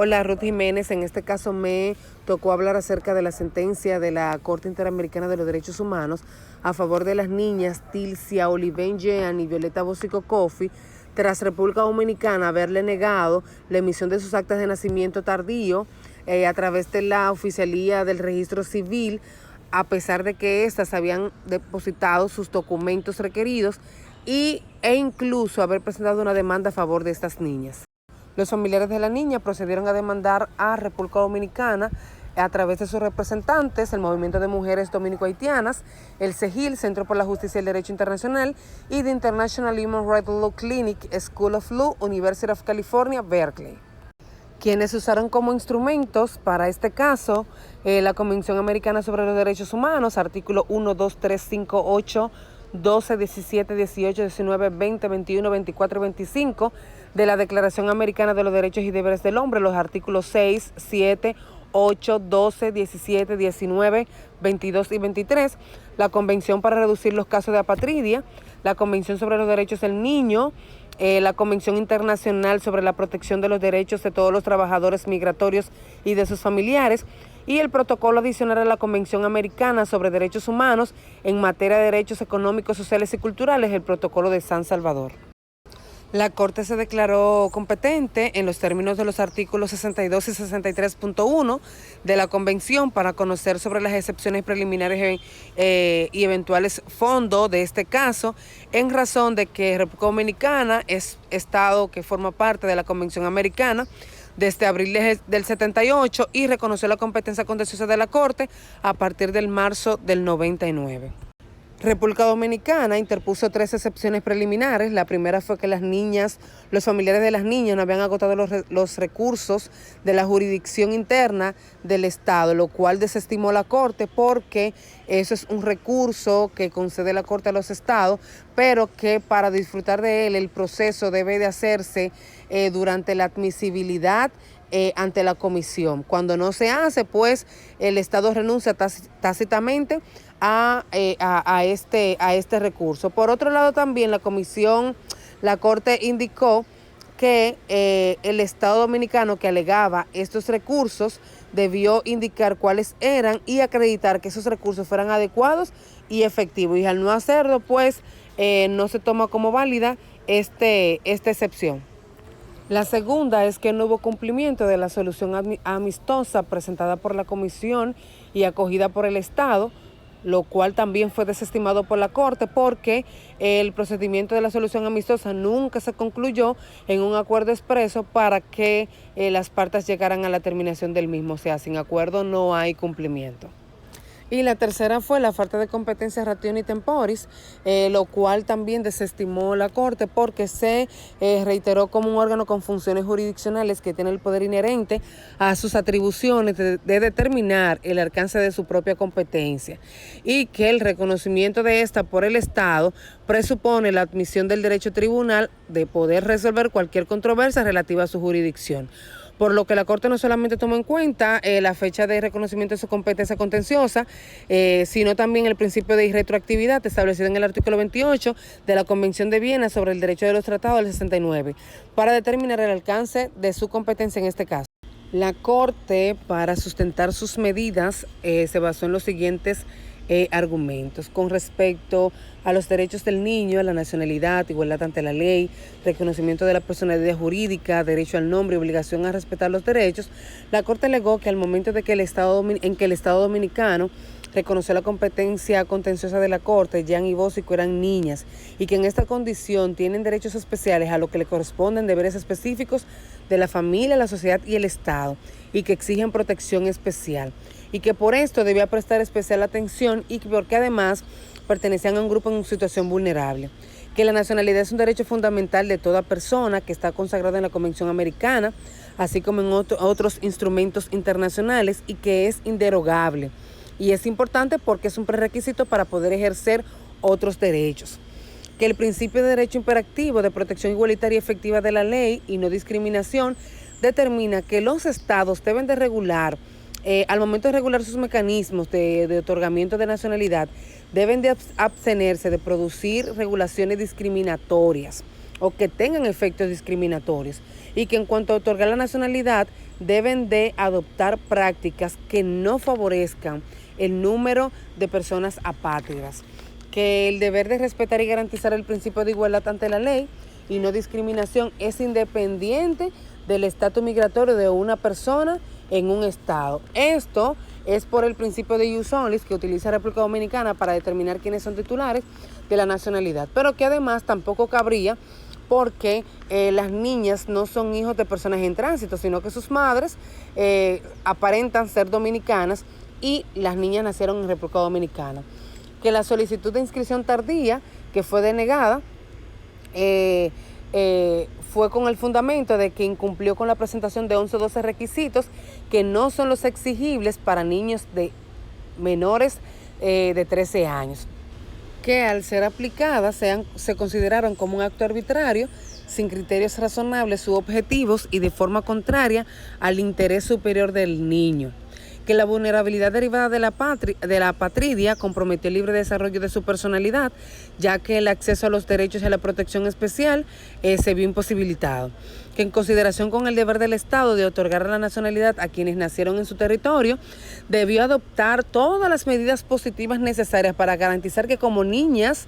Hola, Ruth Jiménez. En este caso me tocó hablar acerca de la sentencia de la Corte Interamericana de los Derechos Humanos a favor de las niñas Tilcia Oliven Jean y Violeta Bosico Coffey, tras República Dominicana haberle negado la emisión de sus actas de nacimiento tardío a través de la oficialía del registro civil, a pesar de que éstas habían depositado sus documentos requeridos e incluso haber presentado una demanda a favor de estas niñas. Los familiares de la niña procedieron a demandar a República Dominicana a través de sus representantes, el Movimiento de Mujeres Dominico-Haitianas, el CEGIL, Centro por la Justicia y el Derecho Internacional, y The International Human Rights Law Clinic, School of Law, University of California, Berkeley, quienes usaron como instrumentos para este caso la Convención Americana sobre los Derechos Humanos, artículo 1, 2, 3, 5, 8, 12, 17, 18, 19, 20, 21, 24 y 25 de la Declaración Americana de los Derechos y Deberes del Hombre, los artículos 6, 7, 8, 12, 17, 19, 22 y 23, la Convención para reducir los casos de apatridia, la Convención sobre los Derechos del Niño, la Convención Internacional sobre la Protección de los Derechos de todos los trabajadores migratorios y de sus familiares, y el protocolo adicional a la Convención Americana sobre Derechos Humanos en materia de derechos económicos, sociales y culturales, el Protocolo de San Salvador. La Corte se declaró competente en los términos de los artículos 62 y 63.1 de la Convención para conocer sobre las excepciones preliminares y eventuales fondos de este caso, en razón de que República Dominicana es Estado que forma parte de la Convención Americana desde abril del 78 y reconoció la competencia contenciosa de la Corte a partir del marzo del 99. República Dominicana interpuso 3 excepciones preliminares. La primera fue que los familiares de las niñas no habían agotado los recursos de la jurisdicción interna del Estado, lo cual desestimó la Corte porque eso es un recurso que concede la Corte a los Estados, pero que para disfrutar de él el proceso debe de hacerse durante la admisibilidad ante la comisión. Cuando no se hace, pues el Estado renuncia tácitamente a este recurso. Por otro lado, también la Corte indicó que el Estado dominicano que alegaba estos recursos debió indicar cuáles eran y acreditar que esos recursos fueran adecuados y efectivos. Y al no hacerlo, pues no se toma como válida esta excepción. La segunda es que no hubo cumplimiento de la solución amistosa presentada por la Comisión y acogida por el Estado, lo cual también fue desestimado por la Corte porque el procedimiento de la solución amistosa nunca se concluyó en un acuerdo expreso para que las partes llegaran a la terminación del mismo. O sea, sin acuerdo no hay cumplimiento. Y la tercera fue la falta de competencia ratione temporis, lo cual también desestimó la Corte porque se reiteró como un órgano con funciones jurisdiccionales que tiene el poder inherente a sus atribuciones de determinar el alcance de su propia competencia y que el reconocimiento de esta por el Estado presupone la admisión del derecho tribunal de poder resolver cualquier controversia relativa a su jurisdicción. Por lo que la Corte no solamente tomó en cuenta la fecha de reconocimiento de su competencia contenciosa, sino también el principio de irretroactividad establecido en el artículo 28 de la Convención de Viena sobre el Derecho de los Tratados del 69, para determinar el alcance de su competencia en este caso. La Corte, para sustentar sus medidas, se basó en los siguientes argumentos con respecto a los derechos del niño, a la nacionalidad, igualdad ante la ley, reconocimiento de la personalidad jurídica, derecho al nombre y obligación a respetar los derechos. La Corte alegó que al momento de que el Estado dominicano reconoció la competencia contenciosa de la Corte, Jean y Bosico eran niñas y que en esta condición tienen derechos especiales a lo que le corresponden deberes específicos de la familia, la sociedad y el Estado y que exigen protección especial y que por esto debía prestar especial atención y porque además pertenecían a un grupo en situación vulnerable. Que la nacionalidad es un derecho fundamental de toda persona que está consagrado en la Convención Americana, así como en otros instrumentos internacionales y que es inderogable. Y es importante porque es un prerequisito para poder ejercer otros derechos. Que el principio de derecho imperativo de protección igualitaria y efectiva de la ley y no discriminación determina que los estados deben de regular, al momento de regular sus mecanismos de otorgamiento de nacionalidad, deben de abstenerse de producir regulaciones discriminatorias o que tengan efectos discriminatorios. y que en cuanto a otorgar la nacionalidad deben de adoptar prácticas que no favorezcan el número de personas apátridas, que el deber de respetar y garantizar el principio de igualdad ante la ley y no discriminación es independiente del estatus migratorio de una persona en un estado. Esto es por el principio de ius soli que utiliza República Dominicana para determinar quiénes son titulares de la nacionalidad, pero que además tampoco cabría porque las niñas no son hijos de personas en tránsito, sino que sus madres aparentan ser dominicanas y las niñas nacieron en República Dominicana. Que la solicitud de inscripción tardía, que fue denegada, fue con el fundamento de que incumplió con la presentación de 11 o 12 requisitos que no son los exigibles para niños de menores de 13 años, que al ser aplicadas se consideraron como un acto arbitrario, sin criterios razonables u objetivos y de forma contraria al interés superior del niño. Que la vulnerabilidad derivada de la apatridia comprometió el libre desarrollo de su personalidad, ya que el acceso a los derechos y a la protección especial se vio imposibilitado. Que en consideración con el deber del Estado de otorgar la nacionalidad a quienes nacieron en su territorio, debió adoptar todas las medidas positivas necesarias para garantizar que como niñas,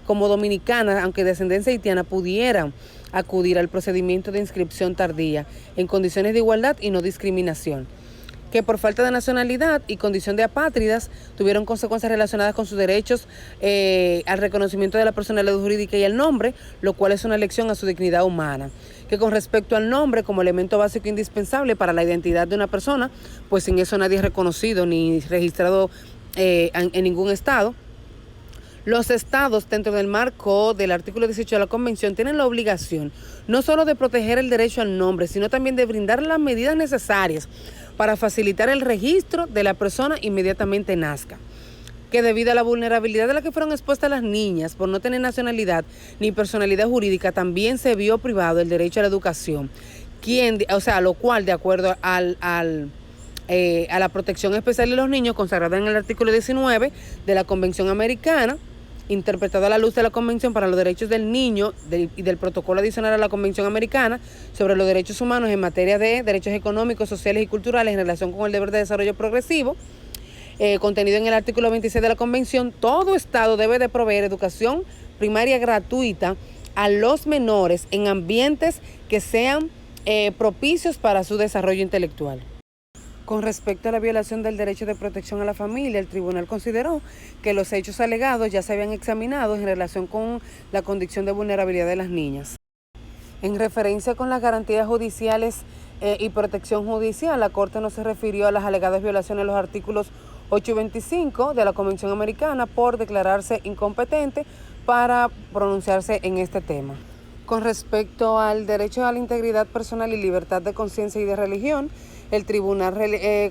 como dominicanas, aunque de ascendencia haitiana, pudieran acudir al procedimiento de inscripción tardía en condiciones de igualdad y no discriminación. Que por falta de nacionalidad y condición de apátridas tuvieron consecuencias relacionadas con sus derechos al reconocimiento de la personalidad jurídica y el nombre, lo cual es una lección a su dignidad humana. Que con respecto al nombre como elemento básico e indispensable para la identidad de una persona, pues sin eso nadie es reconocido ni registrado en ningún estado. Los estados, dentro del marco del artículo 18 de la Convención, tienen la obligación no solo de proteger el derecho al nombre, sino también de brindar las medidas necesarias para facilitar el registro de la persona inmediatamente nazca. Que debido a la vulnerabilidad de la que fueron expuestas las niñas por no tener nacionalidad ni personalidad jurídica, también se vio privado el derecho a la educación, lo cual, de acuerdo a la protección especial de los niños consagrada en el artículo 19 de la Convención Americana, interpretada a la luz de la Convención para los Derechos del Niño y del Protocolo Adicional a la Convención Americana sobre los Derechos Humanos en materia de derechos económicos, sociales y culturales en relación con el deber de desarrollo progresivo, contenido en el artículo 26 de la Convención, todo Estado debe de proveer educación primaria gratuita a los menores en ambientes que sean propicios para su desarrollo intelectual. Con respecto a la violación del derecho de protección a la familia, el tribunal consideró que los hechos alegados ya se habían examinado en relación con la condición de vulnerabilidad de las niñas. En referencia con las garantías judiciales y protección judicial, la Corte no se refirió a las alegadas violaciones de los artículos 8 y 25 de la Convención Americana por declararse incompetente para pronunciarse en este tema. Con respecto al derecho a la integridad personal y libertad de conciencia y de religión, el tribunal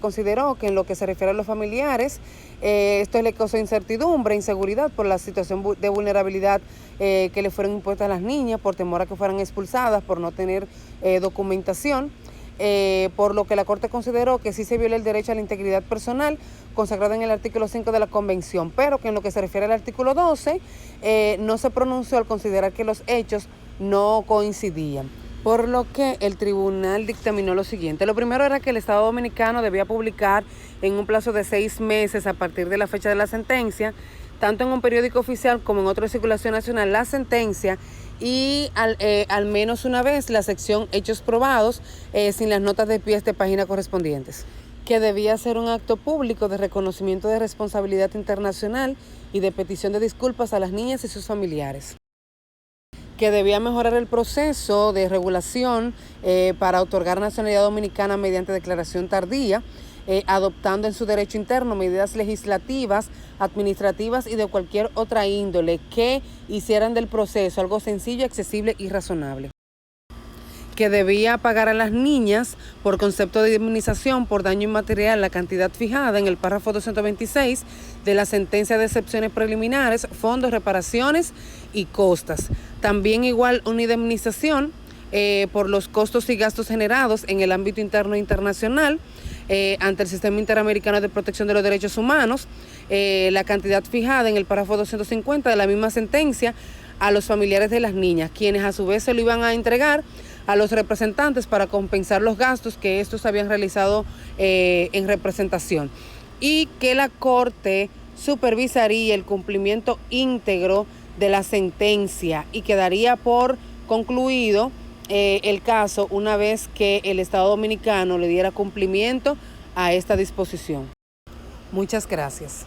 consideró que en lo que se refiere a los familiares, esto le causó incertidumbre, inseguridad por la situación de vulnerabilidad que le fueron impuestas a las niñas, por temor a que fueran expulsadas, por no tener documentación, por lo que la Corte consideró que sí se viola el derecho a la integridad personal consagrado en el artículo 5 de la Convención, pero que en lo que se refiere al artículo 12 no se pronunció al considerar que los hechos no coincidían. Por lo que el tribunal dictaminó lo siguiente. Lo primero era que el Estado Dominicano debía publicar en un plazo de 6 meses a partir de la fecha de la sentencia, tanto en un periódico oficial como en otro de circulación nacional, la sentencia y al menos una vez la sección Hechos Probados sin las notas de pies de página correspondientes. Que debía ser un acto público de reconocimiento de responsabilidad internacional y de petición de disculpas a las niñas y sus familiares. Que debía mejorar el proceso de regulación para otorgar nacionalidad dominicana mediante declaración tardía, adoptando en su derecho interno medidas legislativas, administrativas y de cualquier otra índole que hicieran del proceso algo sencillo, accesible y razonable. Que debía pagar a las niñas por concepto de indemnización por daño inmaterial la cantidad fijada en el párrafo 226 de la sentencia de excepciones preliminares, fondos, reparaciones y costas. También igual una indemnización por los costos y gastos generados en el ámbito interno e internacional ante el Sistema Interamericano de Protección de los Derechos Humanos, la cantidad fijada en el párrafo 250 de la misma sentencia a los familiares de las niñas, quienes a su vez se lo iban a entregar a los representantes para compensar los gastos que estos habían realizado en representación, y que la Corte supervisaría el cumplimiento íntegro de la sentencia y quedaría por concluido el caso una vez que el Estado Dominicano le diera cumplimiento a esta disposición. Muchas gracias.